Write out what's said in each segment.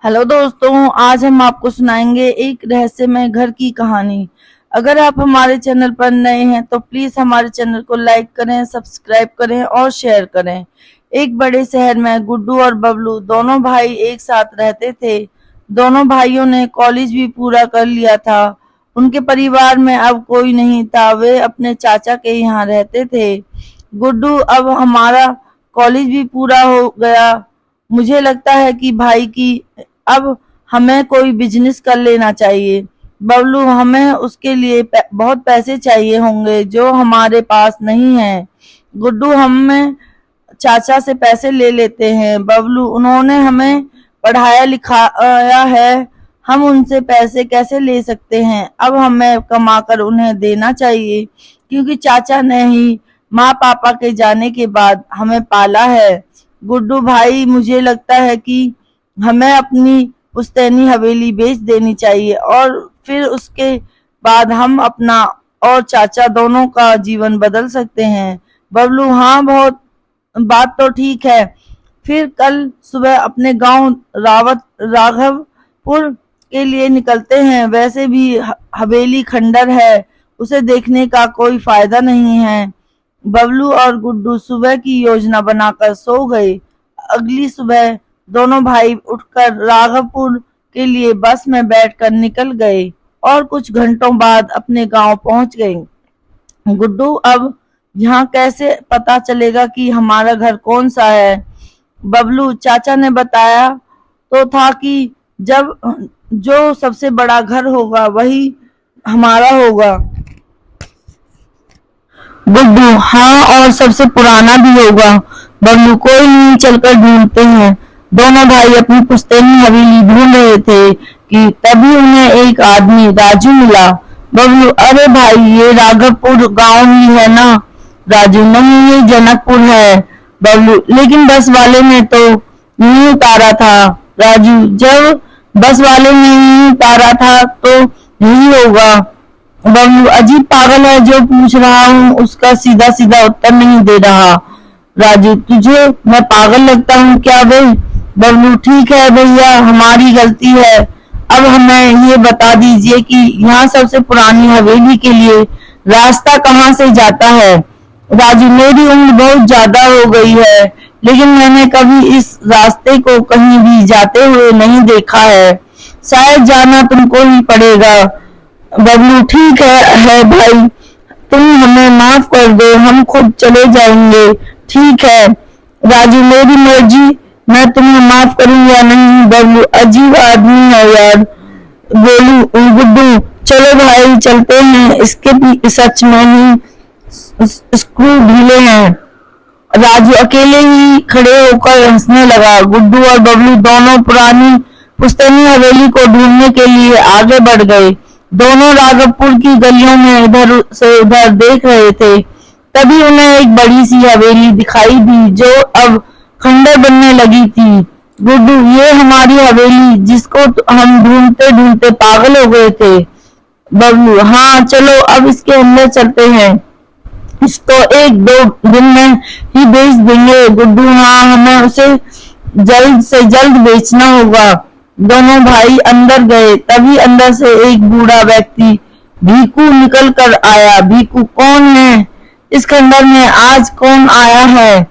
Hello दोस्तों, आज हम आपको सुनाएंगे एक रहस्यमय घर की कहानी। अगर आप हमारे चैनल पर नए हैं तो प्लीज हमारे चैनल को लाइक करें, सब्सक्राइब करें और शेयर करें। एक बड़े शहर में गुड्डू और बबलू दोनों भाई एक साथ रहते थे। दोनों भाइयों ने कॉलेज भी पूरा कर लिया था। उनके परिवार में अब कोई नहीं था, वे अपने चाचा के यहाँ रहते थे। गुड्डू, अब हमारा कॉलेज भी पूरा हो गया, मुझे लगता है कि भाई की अब हमें कोई बिजनेस कर लेना चाहिए। बबलू, हमें उसके लिए बहुत पैसे चाहिए होंगे जो हमारे पास नहीं है। गुड्डू, हमें चाचा से पैसे ले लेते हैं। बबलू, उन्होंने हमें पढ़ाया लिखाया है, हम उनसे पैसे कैसे ले सकते हैं। अब हमें कमाकर उन्हें देना चाहिए क्योंकि चाचा ने ही माँ पापा के जाने के बाद हमें पाला है। गुड्डू भाई, मुझे लगता है कि हमें अपनी पुश्तैनी हवेली बेच देनी चाहिए और फिर उसके बाद हम अपना और चाचा दोनों का जीवन बदल सकते हैं। बबलू, हाँ, बहुत बात तो ठीक है। फिर कल सुबह अपने गांव राघवपुर के लिए निकलते हैं। वैसे भी हवेली खंडर है, उसे देखने का कोई फायदा नहीं है। बबलू और गुड्डू सुबह की योजना बनाकर सो गए। अगली सुबह दोनों भाई उठकर राघवपुर के लिए बस में बैठकर निकल गए और कुछ घंटों बाद अपने गांव पहुंच गए। गुड्डू, अब यहाँ कैसे पता चलेगा कि हमारा घर कौन सा है। बबलू, चाचा ने बताया तो था कि जब जो सबसे बड़ा घर होगा वही हमारा होगा। गुड्डू, हाँ, और सबसे पुराना भी होगा। बबलू, कोई नहीं, चलकर ढूंढते हैं। दोनों भाई अपनी पुश्तैनी हवेली ढूंढ रहे थे कि तभी उन्हें एक आदमी राजू मिला। बबलू, अरे भाई, ये राघवपुर गांव ही है ना। राजू, नहीं, ये जनकपुर है। बबलू, लेकिन बस वाले ने तो नहीं उतारा था। राजू, जब बस वाले ने नहीं उतारा था तो यही होगा। बबलू, अजीब पागल है, जो पूछ रहा हूँ उसका सीधा सीधा उत्तर नहीं दे रहा। राजू, तुझे मैं पागल लगता हूँ क्या बे? बबलू, ठीक है भैया, हमारी गलती है। अब हमें ये बता दीजिए कि यहाँ सबसे पुरानी हवेली के लिए रास्ता कहाँ से जाता है। राजू, मेरी उम्र बहुत ज्यादा हो गई है, लेकिन मैंने कभी इस रास्ते को कहीं भी जाते हुए नहीं देखा है। शायद जाना तुमको ही पड़ेगा। बबलू, ठीक है भाई, तुम हमें माफ कर दो, हम खुद चले जाएंगे। ठीक है राजू, मेरी मर्जी, मैं तुम्हें माफ करूं या नहीं। बबलू, अजीब आदमी है यार। बोलू गुड्डू, चलो भाई चलते हैं, इसके सच में ही स्क्रू ढीले हैं। राजू अकेले ही खड़े होकर हंसने लगा। गुड्डू और बबलू दोनों पुरानी पुश्तैनी हवेली को ढूंढने के लिए आगे बढ़ गए। दोनों राघवपुर की गलियों में इधर से उधर देख रहे थे। तभी उन्हें एक बड़ी सी हवेली दिखाई दी जो अब खंडर बनने लगी थी। गुड्डू, ये हमारी हवेली जिसको हम ढूंढते ढूंढते पागल हो गए थे। बबलू, हाँ, चलो अब इसके अंदर चलते हैं, इसको एक दो दिन में ही बेच देंगे। गुड्डू, हाँ, हमें उसे जल्द से जल्द बेचना होगा। दोनों भाई अंदर गए। तभी अंदर से एक बूढ़ा व्यक्ति भीकू निकल कर आया। भीकू, कौन है इस खंडर में, आज कौन आया है?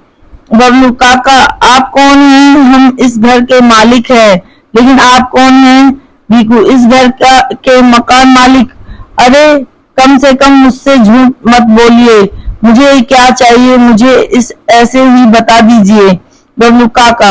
बबलू, काका, आप कौन हैं? हम इस घर के मालिक हैं। लेकिन आप कौन हैं? भीकू, इस घर के मकान मालिक। अरे, कम से कम मुझसे झूठ मत बोलिए, मुझे क्या चाहिए, मुझे इस ऐसे ही बता दीजिए। बबलू, काका,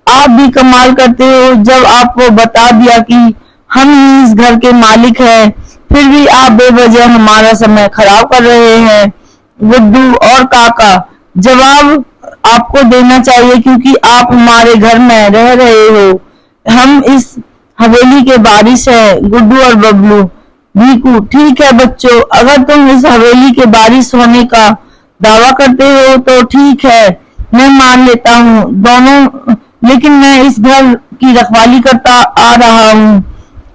आप भी कमाल करते हो, जब आपको बता दिया कि हम ही इस घर के मालिक हैं, फिर भी आप बेवजह हमारा समय खराब कर रहे हैं। गुड्डू और काका, जवाब आपको देना चाहिए क्योंकि आप हमारे घर में रह रहे हो। हम इस हवेली के वारिस हैं। गुड्डू और बबलू। भीकू, ठीक है बच्चों, अगर तुम इस हवेली के वारिस होने का दावा करते हो तो ठीक है, मैं मान लेता हूँ दोनों, लेकिन मैं इस घर की रखवाली करता आ रहा हूँ।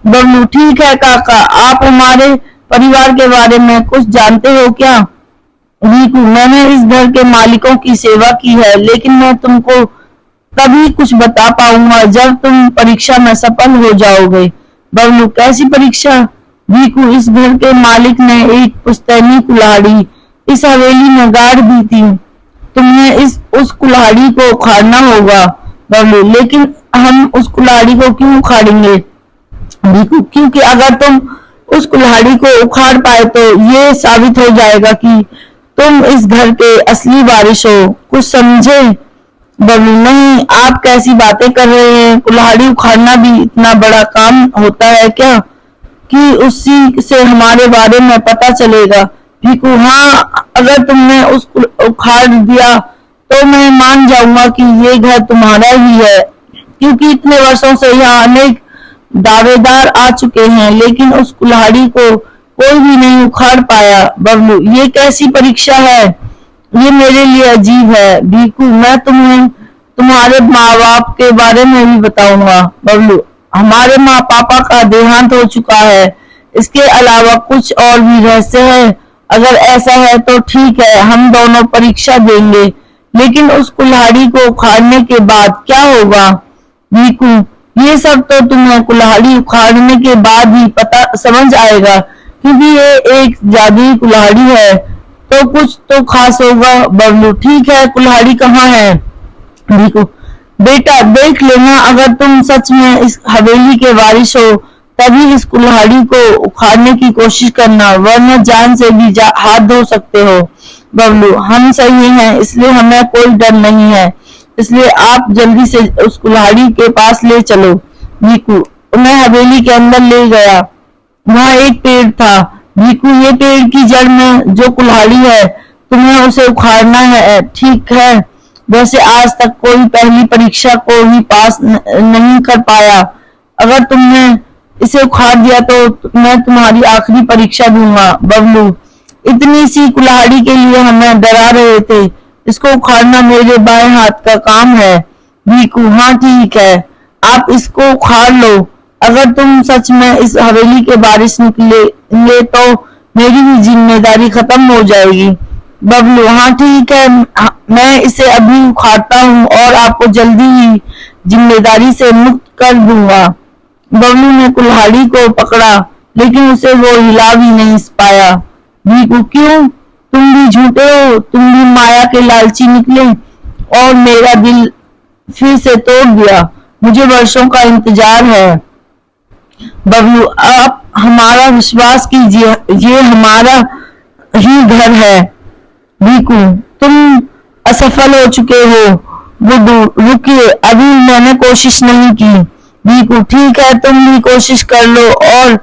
बबलू, ठीक है काका, आप हमारे परिवार के बारे में कुछ जानते हो क्या? भीकू, मैंने इस घर के मालिकों की सेवा की है, लेकिन मैं तुमको तभी कुछ बता पाऊंगा जब तुम परीक्षा में सफल हो जाओगे। बबलू, कैसी परीक्षा? भीकू, इस घर के मालिक ने एक पुश्तैनी कुल्हाड़ी इस हवेली में गाड़ दी थी। तुम्हें उस कुल्हाड़ी को उखाड़ना होगा। बबलू, लेकिन हम उस कुल्हाड़ी को क्यों उखाड़ेंगे? भीकू, क्योंकि अगर तुम उस कुल्हाड़ी को उखाड़ पाए तो ये साबित हो जाएगा कि तुम इस घर के असली वारिस हो। कुछ समझे? बबलू, नहीं, आप कैसी बातें कर रहे हैं? कुल्हाड़ी उखाड़ना भी इतना बड़ा काम होता है क्या कि उसी से हमारे बारे में पता चलेगा? भीकू, हाँ, अगर तुमने उसको उखाड़ दिया तो मैं मान जाऊंगा कि ये घर तुम्हारा ही है, क्योंकि इतने वर्षों से यहाँ अनेक दावेदार आ चुके हैं, लेकिन उस कुल्हाड़ी को कोई भी नहीं उखाड़ पाया। बबलू, ये कैसी परीक्षा है? ये मेरे लिए अजीब है। भीकू, मैं तुम्हें तुम्हारे माँ बाप के बारे में भी बताऊंगा। बबलू, हमारे माँ पापा का देहांत हो चुका है। इसके अलावा कुछ और भी रहस्य है? अगर ऐसा है तो ठीक है, हम दोनों परीक्षा देंगे, लेकिन उस कुल्हाड़ी को उखाड़ने के बाद क्या होगा? भीकू, ये सब तो तुम्हें कुल्हाड़ी उखाड़ने के बाद ही पता समझ आएगा, क्योंकि ये एक जादुई कुल्हाड़ी है, तो कुछ तो खास होगा। बबलू, ठीक है, कुल्हाड़ी कहाँ है? भीकू, बेटा देख लेना, अगर तुम सच में इस हवेली के वारिस हो तभी इस कुल्हाड़ी को उखाड़ने की कोशिश करना, वरना जान से भी हाथ धो सकते हो। बबलू, हम सही हैं, इसलिए हमें कोई डर नहीं है, इसलिए आप जल्दी से उस कुल्हाड़ी के पास ले चलो। भीकू उन्हें हवेली के अंदर ले गया। वहाँ एक पेड़ था। भीकू, ये पेड़ की जड़ में जो कुल्हाड़ी है, तुम्हें उसे उखाड़ना है, ठीक है? वैसे आज तक कोई पहली परीक्षा को ही पास नहीं कर पाया। अगर तुमने इसे उखाड़ दिया तो मैं तुम्हारी आखिरी परीक्षा दूंगा। बबलू, इतनी सी कुल्हाड़ी के लिए हमें डरा रहे थे, इसको उखाड़ना मेरे बाएं हाथ का काम है। भीकू, हाँ ठीक है, आप इसको उखाड़ लो। अगर तुम सच में इस हवेली के वारिस निकले तो मेरी भी जिम्मेदारी खत्म हो जाएगी। बबलू, हाँ ठीक है, मैं इसे अभी उखाड़ता हूँ और आपको जल्दी ही जिम्मेदारी से मुक्त कर दूंगा। बबलू ने कुल्हाड़ी को पकड़ा, लेकिन उसे वो हिला भी नहीं पाया। भीकू, क्यों? तुम भी झूठे हो, तुम भी माया के लालची निकले और मेरा दिल फिर से तोड़ दिया। मुझे वर्षों का इंतजार है। बबलू, आप हमारा विश्वास कीजिए, ये हमारा ही घर है। भीकू, तुम असफल हो चुके हो। गुड्डू, रुकिए, अभी मैंने कोशिश नहीं की। भीकू, ठीक है, तुम भी कोशिश कर लो, और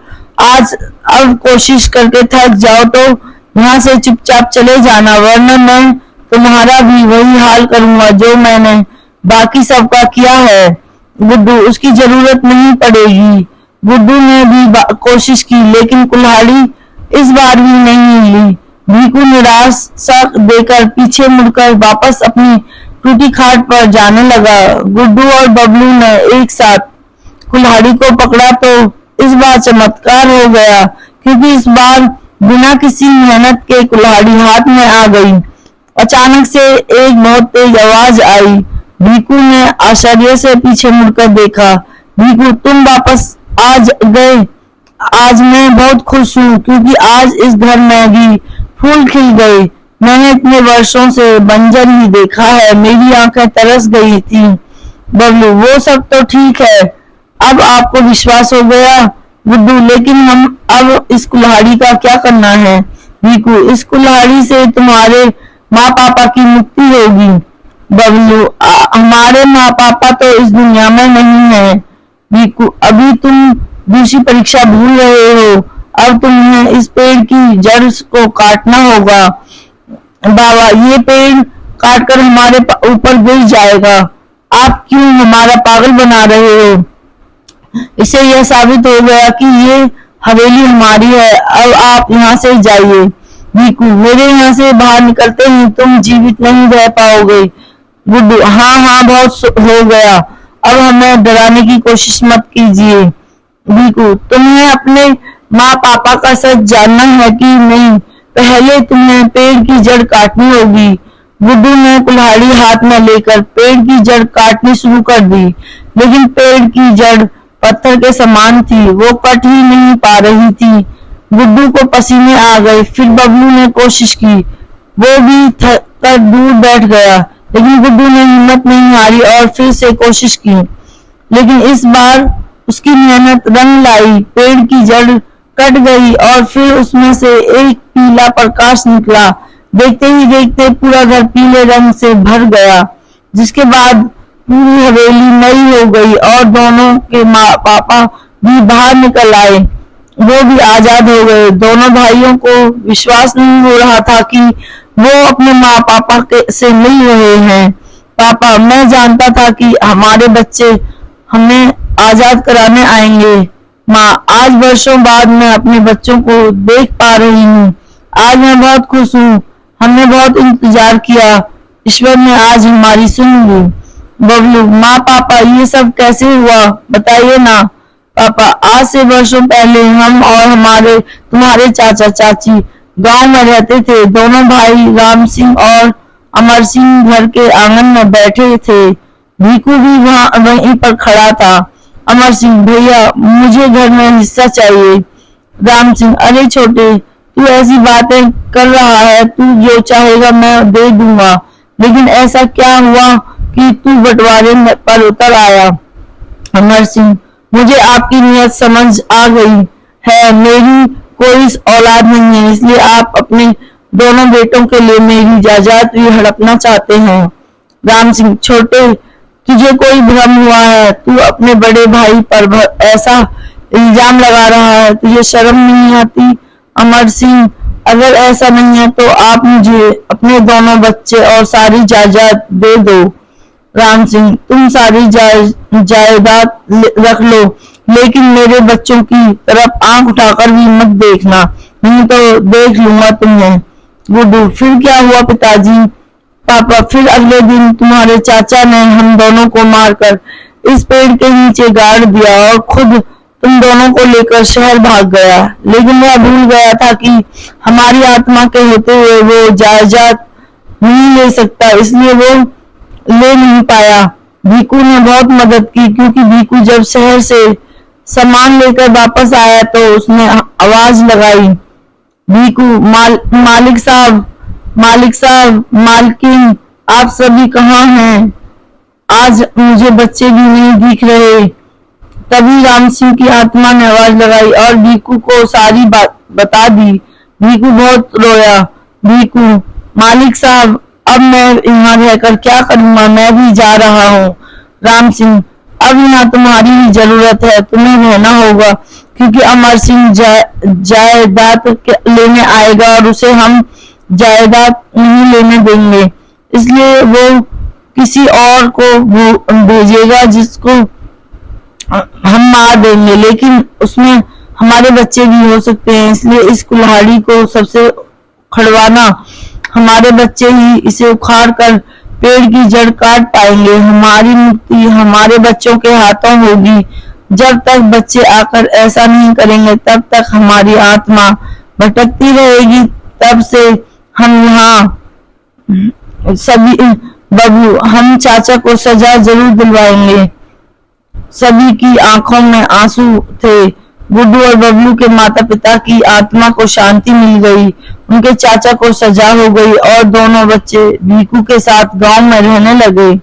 अब कोशिश करके थक जाओ तो यहाँ से चुपचाप चले जाना, वरना मैं तुम्हारा भी वही हाल करूंगा जो मैंने बाकी सबका किया है। गुड्डू, उसकी जरूरत नहीं पड़ेगी। गुड्डू ने भी कोशिश की, लेकिन कुल्हाड़ी इस बार भी नहीं हिली। भीकू निराशा देकर पीछे मुड़कर वापस अपनी टूटी खाट पर जाने लगा। गुड्डू और बबलू ने एक साथ कुल्हाड़ी को पकड़ा तो इस बार चमत्कार हो गया, क्योंकि इस बार बिना किसी मेहनत के कुल्हाड़ी हाथ में आ गई। अचानक से एक बहुत तेज आवाज आई। भीकू ने आश्चर्य से पीछे मुड़कर देखा। भीकू, तुम वापस आ गए। आज मैं बहुत खुश हूँ, क्योंकि आज इस घर में भी फूल खिल गए। मैंने इतने वर्षों से बंजर ही देखा है, मेरी आंखें तरस गई थी। बबलू, वो सब तो ठीक है, अब आपको विश्वास हो गया। गुड्डू, लेकिन हम अब इस कुल्हाड़ी का क्या करना है? भीकू, इस कुल्हाड़ी से तुम्हारे माँ पापा की मुक्ति होगी। बबलू, हमारे माँ पापा तो इस दुनिया में नहीं है। भीकू, अभी तुम दूसरी परीक्षा भूल रहे हो, अब तुम्हें इस पेड़ की जड़ को काटना होगा। बाबा, ये पेड़ काटकर हमारे ऊपर गिर जाएगा। आप क्यों हमारा पागल बना रहे हो? इससे यह साबित हो गया कि ये हवेली हमारी है। अब आप यहाँ से जाइए। भीकू, मेरे यहाँ से बाहर निकलते ही तुम जीवित नहीं रह पाओगे। गुड्डू, हाँ हाँ, बहुत हो गया, अब हमें डराने की कोशिश मत कीजिए। भीकू, तुम्हें अपने माँ पापा का सच जानना है कि नहीं? पहले तुम्हें पेड़ की जड़ काटनी होगी। गुड्डू ने कुल्हाड़ी हाथ में लेकर पेड़ की जड़ काटनी शुरू कर दी, लेकिन पेड़ की जड़ पत्थर के समान थी, वो कट ही नहीं पा रही थी। गुड्डू को पसीने आ गए। फिर बबलू ने कोशिश की, वो भी थक कर दूर बैठ गया, लेकिन गुड्डू ने हिम्मत नहीं हारी और फिर से कोशिश की। लेकिन इस बार उसकी मेहनत रंग लाई, पेड़ की जड़ कट गई और फिर उसमें से एक पीला प्रकाश निकला। देखते ही देखते पूरा घर पीले रंग से भर गया, जिसके बाद पूरी हवेली नई हो गई और दोनों के माँ पापा भी बाहर निकल आए। वो भी आजाद हो गए। दोनों भाइयों को विश्वास नहीं हो रहा था कि वो अपने माँ पापा से मिल रहे हैं। पापा, मैं जानता था कि हमारे बच्चे हमें आजाद कराने आएंगे। माँ, आज वर्षों बाद मैं अपने बच्चों को देख पा रही हूँ। आज मैं बहुत खुश हूँ। हमने बहुत इंतजार किया, ईश्वर ने आज हमारी सुन ली। बबलू, माँ पापा, ये सब कैसे हुआ, बताइए ना। पापा, आज से वर्षों पहले हम और तुम्हारे चाचा चाची गांव में रहते थे। दोनों भाई राम सिंह और अमर सिंह घर के आंगन में बैठे थे। भीकू भी वहीं पर खड़ा था। अमर सिंह, भैया मुझे घर में हिस्सा चाहिए। राम सिंह, अरे छोटे, तू ऐसी बातें कर रहा है, तू जो चाहेगा मैं दे दूंगा, लेकिन ऐसा क्या हुआ कि तू बंटवारे पर उतर आया। अमर सिंह, मुझे आपकी नीयत समझ आ गई है। मेरी कोई औलाद नहीं है, इसलिए आप अपने दोनों बेटों के लिए मेरी जायदाद भी हड़पना चाहते हैं। राम सिंह, छोटे, तुझे कोई भ्रम हुआ है? तू अपने बड़े भाई पर ऐसा इल्जाम लगा रहा है, तुझे शर्म नहीं आती? अमर सिंह, अगर ऐसा नहीं है तो आप मुझे अपने दोनों बच्चे और सारी जायदाद दे दो। राम सिंह, तुम सारी जायदाद रख लो, लेकिन मेरे बच्चों की तरफ आंख उठाकर भी मत देखना, नहीं तो देख लूंगा तुम्हें। गुड्डू, फिर क्या हुआ पिताजी? पापा, फिर अगले दिन तुम्हारे चाचा ने हम दोनों को मारकर इस पेड़ के नीचे गाड़ दिया और खुद तुम दोनों को लेकर शहर भाग गया। लेकिन वह भूल गया था कि हमारी आत्मा के होते हुए वो जायदाद नहीं ले सकता, इसलिए वो ले नहीं पाया। भीकू ने बहुत मदद की, क्योंकि भीकू जब शहर से सामान लेकर वापस आया तो उसने आवाज लगाई, भीकू, मालिक साहब, मालकिन, आप सभी कहाँ हैं? आज मुझे बच्चे भी नहीं दिख रहे। तभी राम सिंह की आत्मा ने आवाज लगाई और भीकू को सारी बात बता दी। भीकू बहुत रोया। भीकू, मालिक साहब, अब मैं यहाँ रहकर क्या करूँगा, मैं भी जा रहा हूँ। राम सिंह, अब यहाँ तुम्हारी ही जरूरत है, तुम्हें रहना होगा, क्योंकि अमर सिंह जायदाद लेने आएगा और उसे हम जायदाद नहीं लेने देंगे, इसलिए वो किसी और को भेजेगा जिसको हम मार देंगे, लेकिन उसमें हमारे बच्चे भी हो सकते हैं, इसलिए इस कुल्हाड़ी को सबसे खड़वाना, हमारे बच्चे ही इसे उखाड़ कर पेड़ की जड़ काट पाएंगे। हमारी मुक्ति हमारे बच्चों के हाथों होगी। जब तक बच्चे आकर ऐसा नहीं करेंगे तब तक हमारी आत्मा भटकती रहेगी। तब से हम यहाँ सभी बबलू, हम चाचा को सजा जरूर दिलवाएंगे। सभी की आंखों में आंसू थे। गुड्डू और बबलू के माता पिता की आत्मा को शांति मिल गई, उनके चाचा को सजा हो गई और दोनों बच्चे भीकू के साथ गांव में रहने लगे।